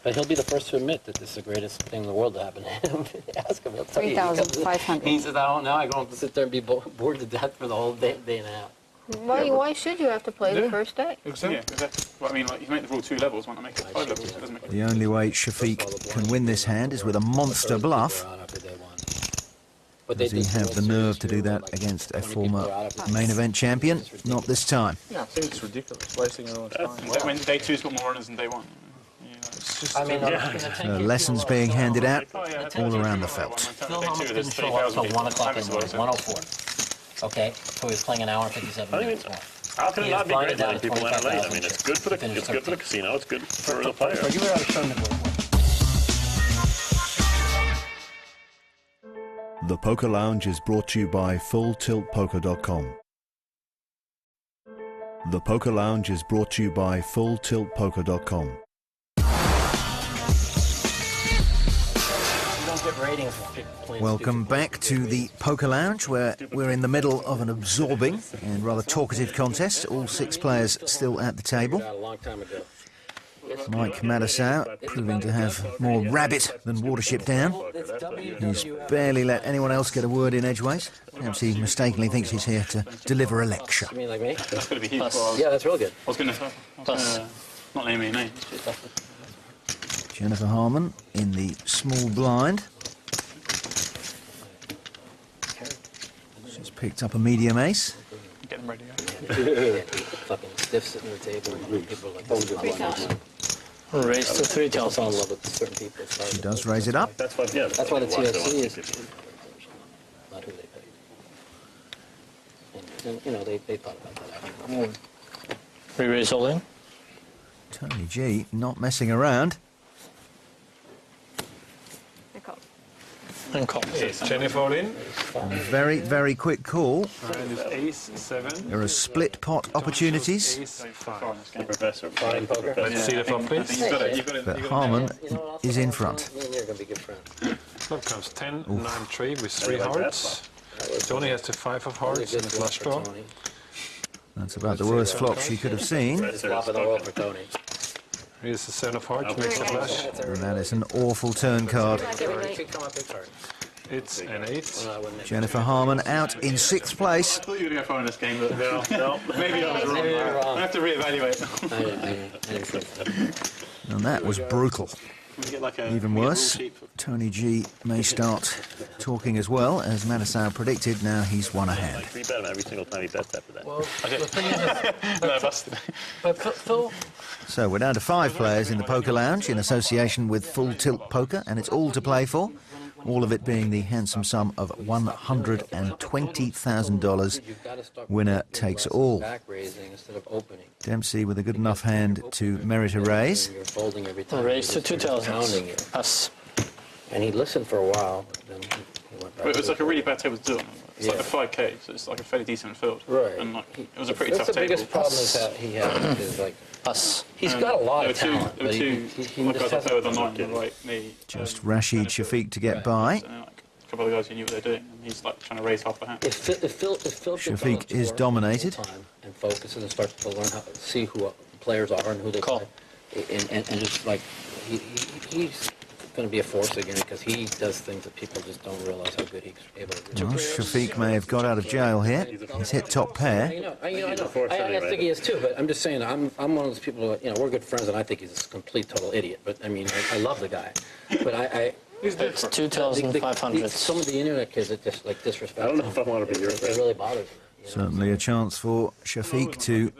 But he'll be the first to admit that this is the greatest thing in the world to happen to him. Ask him, he'll tell you. 3,500. He says, I don't know, I don't have to sit there and be bored to death for the whole day and a half. Why should you have to play the first day? Exactly. Yeah, exactly. Well, I mean, like, you make the rule 2 levels, why not make it 5 levels? It doesn't make it. The only way Shafiq can win this hand is with a monster bluff. Does he have the nerve to do that against a former main event champion? Not this time. Yeah, I think it's ridiculous, wasting everyone's time. When day 2's got more runners than day 1. I mean, lessons being handed out all around the felt. Phil Harman didn't show up till 1 o'clock in the morning, 1:04. Okay, so he was playing an hour and 57 minutes more. How can it not be great letting people in late? I mean, it's good for the casino, it's good for the player. You were out of tournament. The Poker Lounge is brought to you by FullTiltPoker.com. The Poker Lounge is brought to you by FullTiltPoker.com. Welcome back to the Poker Lounge, where we're in the middle of an absorbing and rather talkative contest. All 6 players still at the table. Mike Matusow proving to have more rabbit than Watership down. He's barely let anyone else get a word in edgeways. Perhaps he mistakenly thinks he's here to deliver a lecture. You mean like me? That's going to be huge. Yeah, that's real good. I was going to not name any names. Jennifer Harman in the small blind. She's picked up a medium ace. Get them ready. Fucking stiff sitting at the table. People are like, oh, 3,000. Raise to 3,000. fall in love with certain people. She does raise it up. That's why, yeah. That's why the TFC is not who they pay. And you know, they thought about that. We raise all in. Tony G not messing around. And call. Jennifer all in. Very, very quick call. And it's ace 7. There are split pot opportunities, Ace 5. Professor. Fine poker. See the flop, please. but Harman is in front. Me and you're going to be good friends. Flop comes 10, 9, 3 with 3 hearts. Tony has the 5 of hearts and a flush draw. That's about the worst flop she could have seen. Swap it all for Tony. Here's the 7 of hearts, makes a flush. And that is an awful turn card. It's an 8. Jennifer Harman out in 6th place. I thought you were going to go far in this game, but no, maybe I was wrong. I have to reevaluate. And that was brutal. Even worse, Tony G may start talking as well, as Matusow predicted. Now he's won a hand. We bet him every single time he bets after that. Well, the thing is, but Phil, So we're down to 5 players in the Poker Lounge in association with Full Tilt Poker, and it's all to play for. All of it being the handsome sum of $120,000. Winner takes all. Dempsey with a good enough hand to merit a raise. Raise to 2,000. Us. And he listened for a while, but then he went back. But it was like a really bad table to do it. It's like a 5K, so it's like a fairly decent field. Right. And like, it was a pretty tough table. The biggest problem is that he has is like Us. he's got a lot of talent. There were two guys up there with the 9 on the right, me. Just Rashid, Shafiq to get by. And then, like, a couple of guys who knew what they're doing, and he's like trying to raise half a hand. If Phil Shafiq is dominated. And focuses and starts to learn how to see who players are and who they play, and just like he's going to be a force again because he does things that people just don't realize how good he's able to do. Well, Shafiq may have got out of jail here. He's hit top pair. I think he is too, but I'm just saying I'm one of those people who, we're good friends and I think he's a complete total idiot. But I mean, I love the guy, but It's 2,500. Some of the internet kids that just like disrespect. I don't know if I want to be your friend. It really bothers me. Certainly a chance for Shafiq to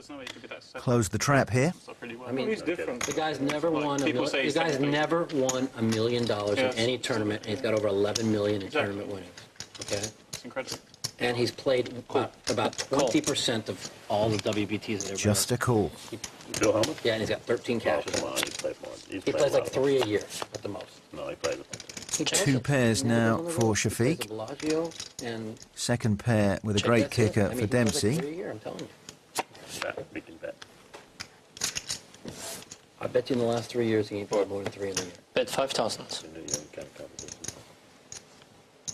close the trap here. I mean, the guy's never won. The guy's never won $1 million in any tournament, and he's got over 11 million in tournament winnings. Okay, It's incredible. and he's played about 20% of all the WBTs that ever. Just a call. Bill Harman? Yeah, and he's got 13 Oh, cashes. come on, he played more. He plays like 3 a year at the most. No, he played. 2 pairs now for Shafiq. Second pair with a great kicker for Dempsey. I'm telling you. We can bet. I bet you in the last 3 years he ain't played more than 3 in a year. Bet 5,000.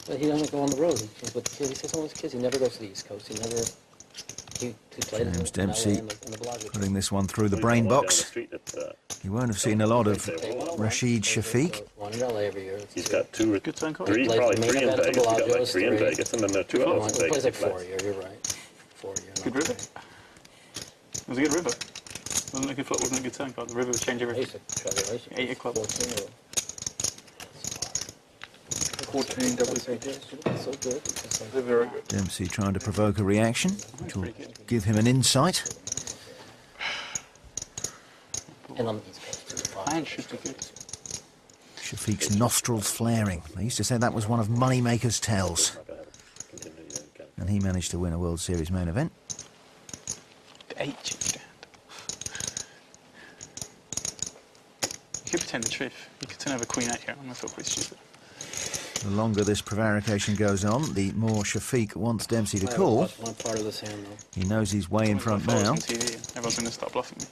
But he doesn't go on the road. He's with the kids. He says all his kids. He never goes to the East Coast. He never. he played James in the Dempsey in the Bellagio. putting this one through the brain box. You won't have seen a lot of Rashid Shafiq. One in LA every year. He's got two, Good time call. three, Plays probably the main 3 in event at Vegas. He's got Bellagio like is 3 in three. Vegas, and then there are 2 He others in plays Vegas. like he 4 plays. year, you're right. 4 year. Good river. It was a good river. Wasn't it a good foot? Wasn't it a good turn card? The river was changing everything. 8 o'clock. 14 double So good. It's like, They're very good. Dempsey trying to provoke a reaction, which will give him an insight. and on the East Coast too. And should be good. Shafiq's nostrils flaring. They used to say that was one of Moneymaker's tells. And he managed to win a World Series main event. 8 chip stand. You could pretend the truth. You could turn over Queen 8 here. I'm going to feel pretty stupid. The longer this prevarication goes on, the more Shafiq wants Dempsey to call. That's one part of this hand though. He knows he's way in front now. On TV, everyone's going to start bluffing me.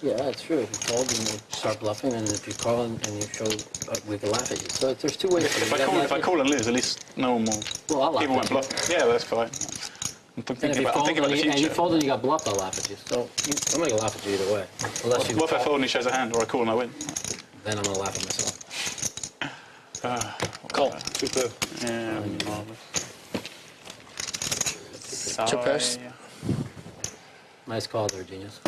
Yeah, that's true. If you fold and you start bluffing, and if you call and you show, we can laugh at you. So there's 2 ways. If I call and lose, at least no one will. Well, I'll laugh People at won't you. bluff. Yeah, that's fine. I'm And if thinking you about, fold the and you future. fold and you got bluffed, I'll laugh at you. So I'm gonna laugh at you either way. Unless you What if I call, fold and he shows a hand, or I call and I win? then I'm gonna laugh at myself. Call. Super. Yeah, marvelous. 2 pairs. Nice call there, genius.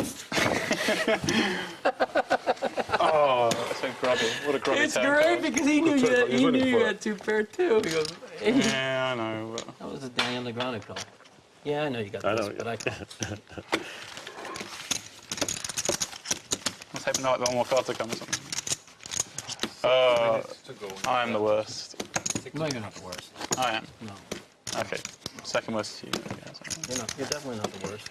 Oh, that's so grubby. What a grubby turn call. because he knew you had 2 pair too. He goes, hey. Yeah, I know. But That was a Daniel Negreanu call. Yeah, I know you got I this, know, but I call. I was hoping like one more card to come or something. Oh, I am the worst. No, you're not the worst. I am. No, Okay. Second worst to you. you're not. You're definitely not the worst.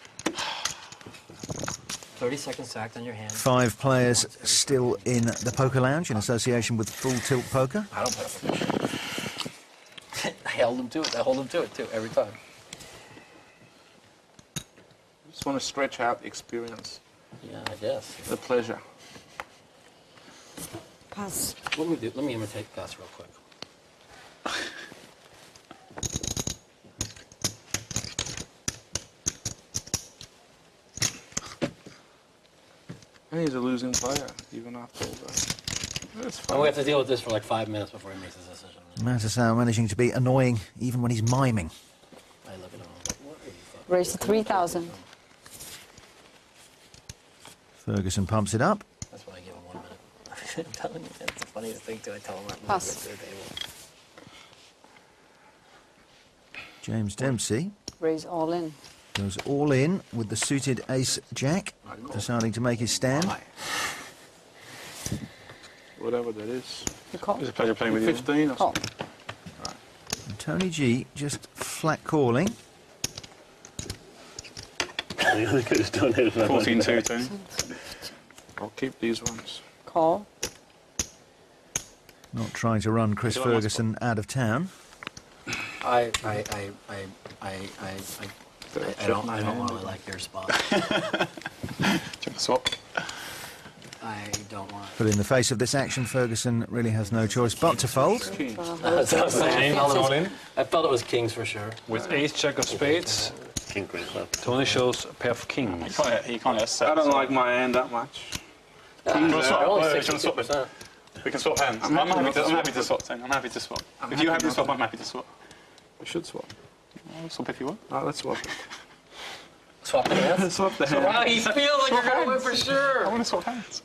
30 seconds sacked on your hand. 5 players still in the poker lounge in association with Full Tilt Poker. I don't put I held him to it. I hold him to it too every time. Just want to stretch out the experience, Yeah, I guess. the pleasure. Pass. Let me imitate Gus real quick. And he's a losing player, even after all that. That's And fine. we have to deal with this for like 5 minutes before he makes his decision. Matusow managing to be annoying even when he's miming. I look at him. I'm like, what are you fucking Raise to 3,000. Ferguson pumps it up. That's why I give him 1 minute. I'm telling you, that's the funniest thing too. I tell him that. Pass. James Dempsey Raise all in. goes all in with the suited ace-jack, deciding to make his stand. Whatever that is. You call. It's a pleasure playing with you. 15 or Call. something. And Tony G just flat calling. You could have done it. 14-2, Tony. I'll keep these ones. Call. Not trying to run Chris Ferguson out of town. I don't want to like your spot. Do you want to swap? I don't want. But in the face of this action, Ferguson really has no choice but to fold. James I all in felt it was kings for sure. with ace jack of spades. King, queen, club. Tony shows a pair of kings. He can't have set. I don't like my hand that much. We'll swap. Only Wait, shall we swap 60%. We can swap hands. I'm happy to swap, Tony. I'm happy to swap. If you're happy to swap, I'm happy to swap. We should swap. I'll swap if you want. No, let's swap. Swap the hands. Swap the hand. Wow, you feel like you're going to win for I sure. want to swap hands.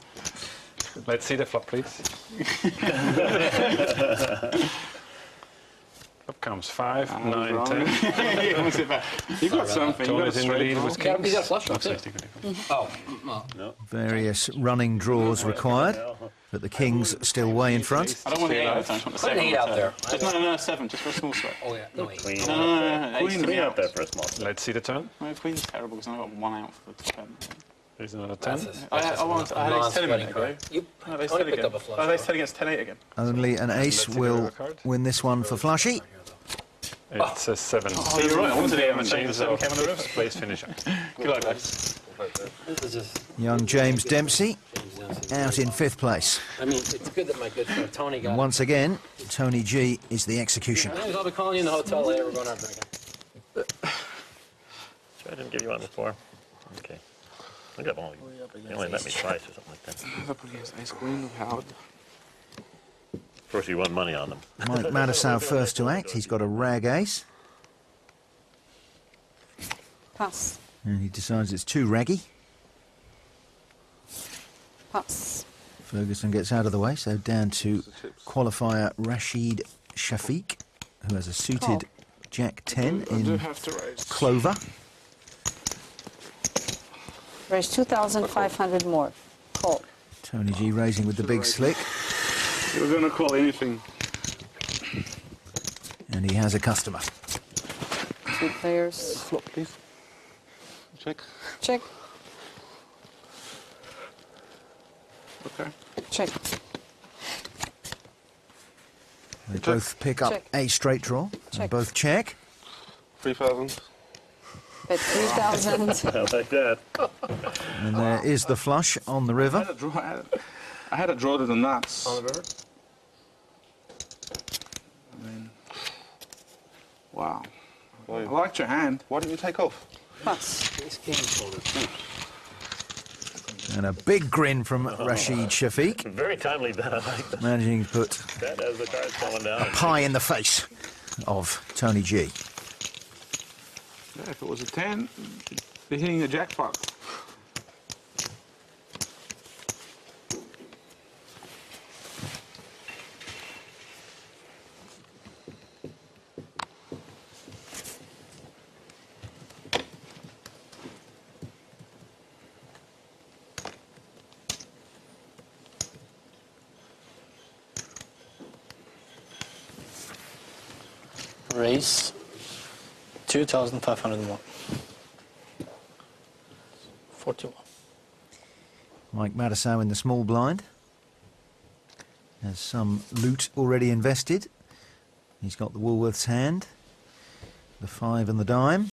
Let's see the flop, please. Up comes 5, 9, 10. He wants it back. You got something. You got a Tony's in the straight lead roll. with You got kings. a flush draw too. Oh, well, Various running draws required, but the king's still way in front. I don't want the 8 out there. I just want the put an 7. 8 out there. No, 7. Just for a small sweat. Oh yeah, no 8. Queen, No. queen out there for a small set. Let's see the turn. No, Queen's terrible because I've got 1 out for the 10. There's another 10. I had ace 10 a minute ago. You I had ace Tony 10 picked again. up a flush I had ace draw. 10 against 10-8 again. Only an ace will win this one for Flushy. It's a 7. Oh, you're right. I wanted to James change the 7 came on the river. place finisher. Good luck, guys. This is just Young James Dempsey out in 5th place. I mean, it's good that my good friend Tony got And once again, Tony G is the execution. I'll be calling you in the hotel later. We're going out drinking. Sure, I didn't give you one before. Okay. I think I've only, you only let me twice or something like that. Up against Ice Queen of Howard. Of course, you won money on them. Mike Matusow first to act. He's got a rag ace. Pass. And he decides it's too raggy. Pass. Ferguson gets out of the way, so down to qualifier Rashid Shafiq, who has a suited Call. Jack 10 I do in have to raise. clover. Raise 2,500 more. Call. Tony G raising with the big slick, You're going to call anything. and he has a customer. 2 players. Flop, please. Check. Check. Okay. Check. They both pick up Check. a straight draw, and Check. both check. 3,000. Bet 3,000. I like that. And there is the flush on the river. I had a draw to the nuts. On the river? I mean, wow. I liked your hand. Why didn't you take off? Pass. And a big grin from Rashid Shafiq, Very timely bet. I like that. managing to put That as the card's falling down. pie in the face of Tony G. Yeah, if it was a 10, you're hitting the jackpot. Raise 2,500 more. 41. Mike Matusow in the small blind. Has some loot already invested. He's got the Woolworths hand, the 5 and the dime.